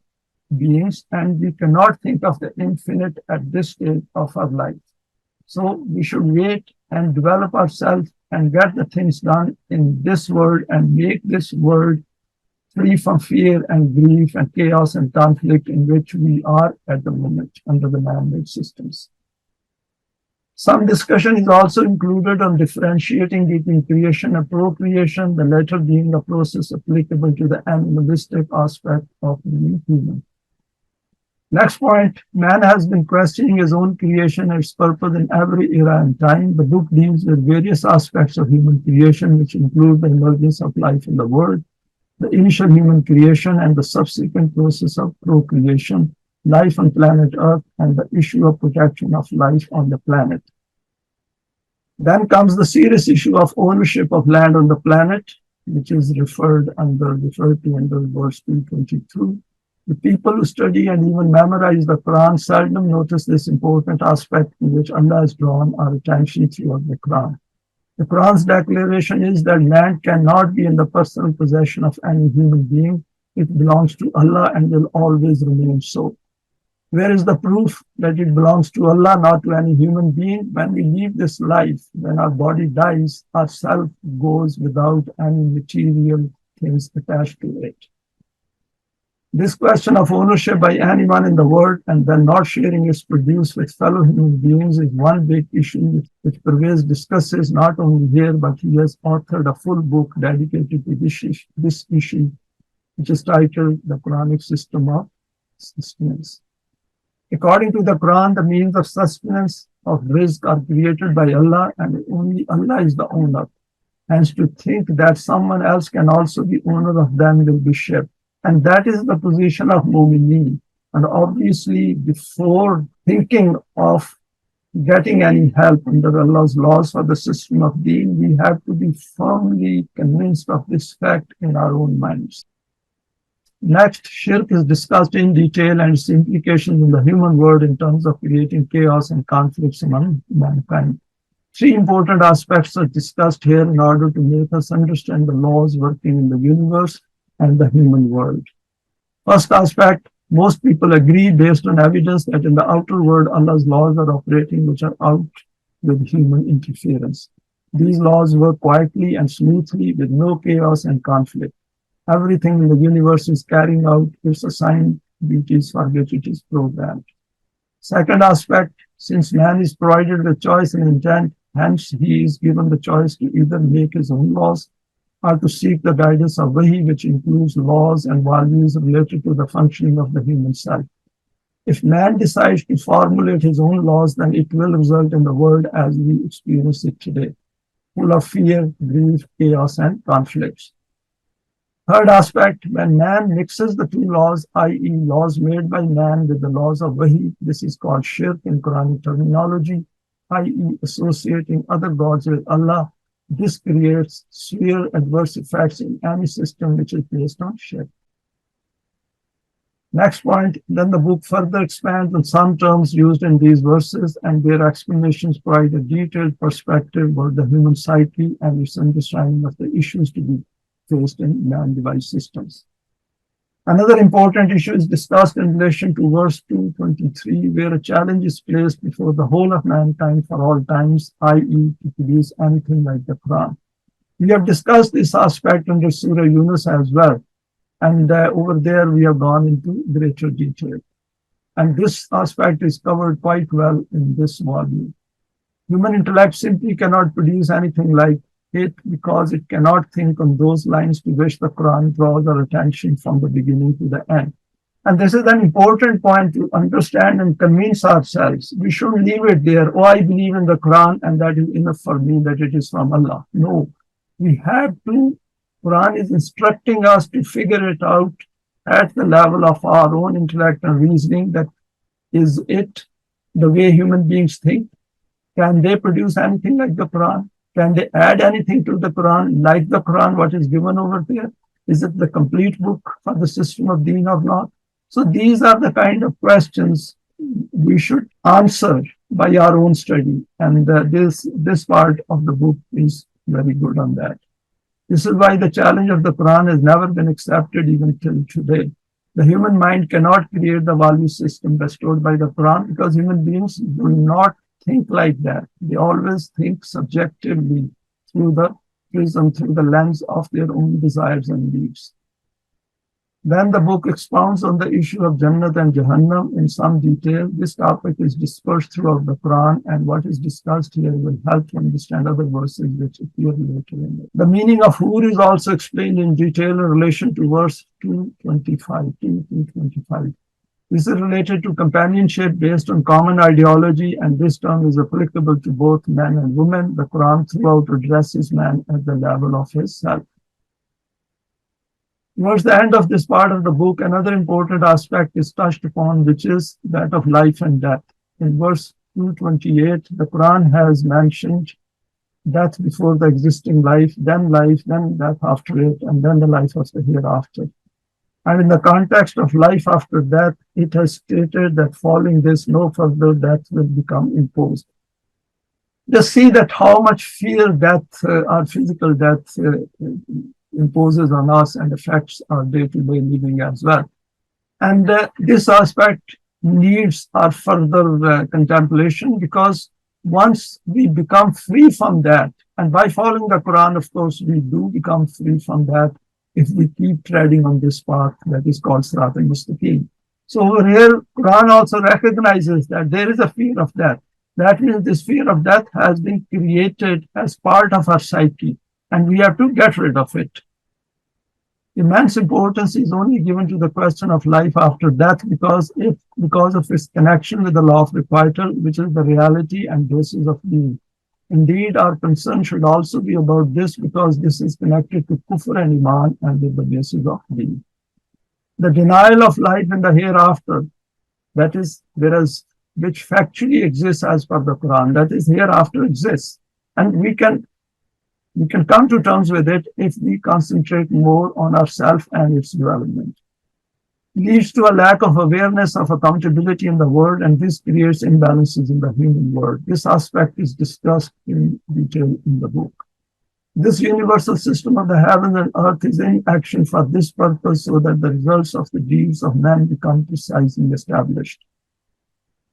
beings and we cannot think of the infinite at this stage of our life. So we should wait and develop ourselves and get the things done in this world and make this world free from fear and grief and chaos and conflict in which we are at the moment under the man-made systems. Some discussion is also included on differentiating between creation and procreation, the latter being a process applicable to the animalistic aspect of being human. Next point, man has been questioning his own creation and its purpose in every era and time. The book deals with various aspects of human creation, which include the emergence of life in the world, the initial human creation and the subsequent process of procreation, life on planet Earth, and the issue of protection of life on the planet. Then comes the serious issue of ownership of land on the planet, which is referred to under verse 222. The people who study and even memorize the Quran seldom notice this important aspect to which Allah has drawn our attention throughout the Quran. The Quran's declaration is that land cannot be in the personal possession of any human being. It belongs to Allah and will always remain so. Where is the proof that it belongs to Allah, not to any human being? When we leave this life, when our body dies, our self goes without any material things attached to it. This question of ownership by anyone in the world and then not sharing its produce with fellow human beings is one big issue which Parwez discusses not only here, but he has authored a full book dedicated to this issue, which is titled The Quranic System of Sustenance. According to the Quran, the means of sustenance of rizq are created by Allah and only Allah is the owner. Hence, to think that someone else can also be owner of them will be shirk. And that is the position of mu'mineen. And obviously, before thinking of getting any help under Allah's laws for the system of Deen, we have to be firmly convinced of this fact in our own minds. Next, shirk is discussed in detail and its implications in the human world in terms of creating chaos and conflicts among mankind. Three important aspects are discussed here in order to make us understand the laws working in the universe and the human world. First aspect, most people agree based on evidence that in the outer world, Allah's laws are operating which are out with human interference. These laws work quietly and smoothly with no chaos and conflict. Everything in the universe is carrying out its assigned duties for which it is programmed. Second aspect, since man is provided with choice and intent, hence he is given the choice to either make his own laws or to seek the guidance of Wahi, which includes laws and values related to the functioning of the human self. If man decides to formulate his own laws, then it will result in the world as we experience it today, full of fear, grief, chaos, and conflicts. Third aspect, when man mixes the two laws, i.e. laws made by man with the laws of Wahi, this is called shirk in Quranic terminology, i.e. associating other gods with Allah. This creates severe adverse effects in any system which is based on shirk. Next point, then the book further expands on some terms used in these verses, and their explanations provide a detailed perspective about the human psyche and its understanding of the issues to be faced in man-device systems. Another important issue is discussed in relation to verse 223, where a challenge is placed before the whole of mankind for all times, i.e. to produce anything like the Quran. We have discussed this aspect under Surah Yunus as well, and over there we have gone into greater detail. And this aspect is covered quite well in this volume. Human intellect simply cannot produce anything like it because it cannot think on those lines to which the Quran draws our attention from the beginning to the end. And this is an important point to understand and convince ourselves. We shouldn't leave it there. Oh, I believe in the Quran and that is enough for me, that it is from Allah. No, we have to, Quran is instructing us to figure it out at the level of our own intellect and reasoning. That is it the way human beings think? Can they produce anything like the Quran? Can they add anything to the Quran, like the Quran, what is given over there? Is it the complete book for the system of Deen or not? So these are the kind of questions we should answer by our own study. And this part of the book is very good on that. This is why the challenge of the Quran has never been accepted even till today. The human mind cannot create the value system bestowed by the Quran because human beings do not think like that. They always think subjectively through the prism, through the lens of their own desires and needs. Then the book expounds on the issue of Jannat and Jahannam in some detail. This topic is dispersed throughout the Quran, and what is discussed here will help to understand other verses which appear later in it. The meaning of Hur is also explained in detail in relation to verse 225. This is related to companionship based on common ideology, and this term is applicable to both men and women. The Quran throughout addresses man at the level of his self. Towards the end of this part of the book, another important aspect is touched upon, which is that of life and death. In verse 228, the Quran has mentioned death before the existing life, then death after it, and then the life of the hereafter. And in the context of life after death, it has stated that following this, no further death will become imposed. Just see that how much fear death, our physical death, imposes on us and affects our day-to-day living as well. And this aspect needs our further contemplation, because once we become free from that, and by following the Quran, of course, we do become free from that if we keep treading on this path that is called Sirat al-Mustaqim. So over here, Quran also recognizes that there is a fear of death. That means this fear of death has been created as part of our psyche, and we have to get rid of it. Immense importance is only given to the question of life after death because of its connection with the law of requital, which is the reality and basis of being. Indeed, our concern should also be about this because this is connected to kufr and iman and with the basis of being. The denial of life in the hereafter, that is, which factually exists as per the Quran, that is, hereafter exists. And we can come to terms with it if we concentrate more on ourself and its development. Leads to a lack of awareness of accountability in the world, and this creates imbalances in the human world. This aspect is discussed in detail in the book. This universal system of the heaven and earth is in action for this purpose, so that the results of the deeds of man become precisely established.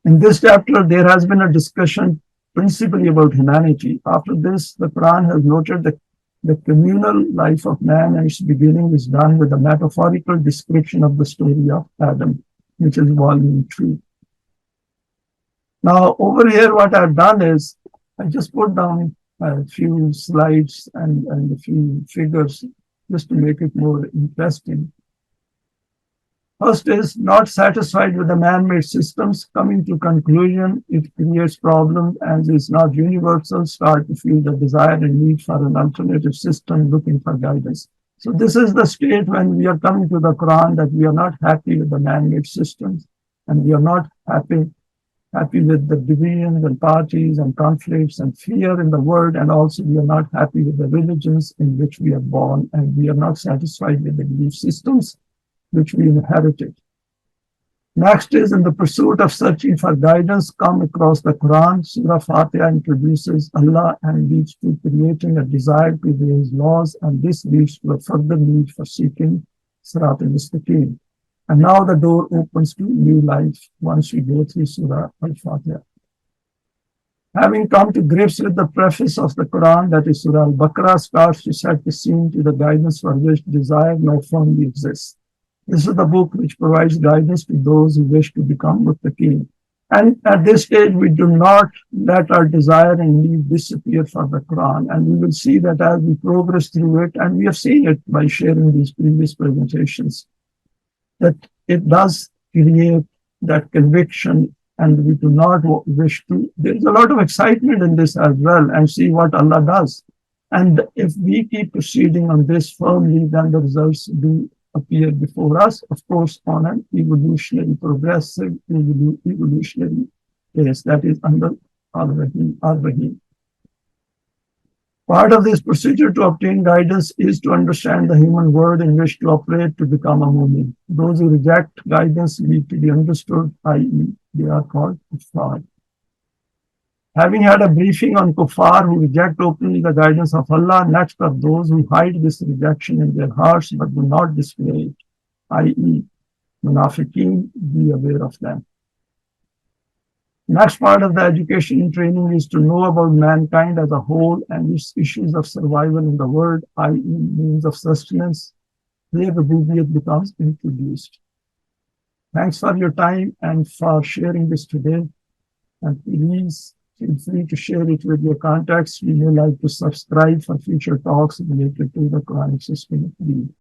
In this chapter, there has been a discussion principally about humanity. After this, the Quran has noted that the communal life of man and its beginning is done with a metaphorical description of the story of Adam, which is volume 2. Now, over here, what I've done is I just put down a few slides and a few figures just to make it more interesting. First is not satisfied with the man-made systems, coming to conclusion it creates problems and is not universal, start to feel the desire and need for an alternative system, looking for guidance. So this is the state when we are coming to the Quran, that we are not happy with the man-made systems, and we are not happy with the divisions and parties and conflicts and fear in the world, and also we are not happy with the religions in which we are born, and we are not satisfied with the belief systems which we inherited. Next is, in the pursuit of searching for guidance, come across the Quran. Surah Al-Fateha introduces Allah and leads to creating a desire to obey His laws, and this leads to a further need for seeking Sirat al-Mustaqim. And now the door opens to new life once we go through Surah Al-Fatiha. Having come to grips with the preface of the Quran, that is Surah Al-Baqrah, starts to set the scene to the guidance for which desire now firmly exists. This is the book which provides guidance to those who wish to become muttaqeen. And at this stage, we do not let our desire and need disappear from the Quran. And we will see that as we progress through it, and we have seen it by sharing these previous presentations, that it does create that conviction, and we do not wish to. There's a lot of excitement in this as well, and see what Allah does. And if we keep proceeding on this firmly, then the results do appear before us, of course, on an evolutionary, progressive, evolutionary pace, that is under Al-Rahim. Part of this procedure to obtain guidance is to understand the human world in which to operate to become a mu'min. Those who reject guidance need to be understood, i.e., they are called kuffar. Having had a briefing on kuffar who reject openly the guidance of Allah, next are those who hide this rejection in their hearts but do not display it, i.e., Munafiqeen, be aware of them. Next part of the education and training is to know about mankind as a whole and its issues of survival in the world, i.e., means of sustenance. Here the rububiyyat becomes introduced. Thanks for your time and for sharing this today. And please feel free to share it with your contacts. We may like to subscribe for future talks related to the Quranic system of belief.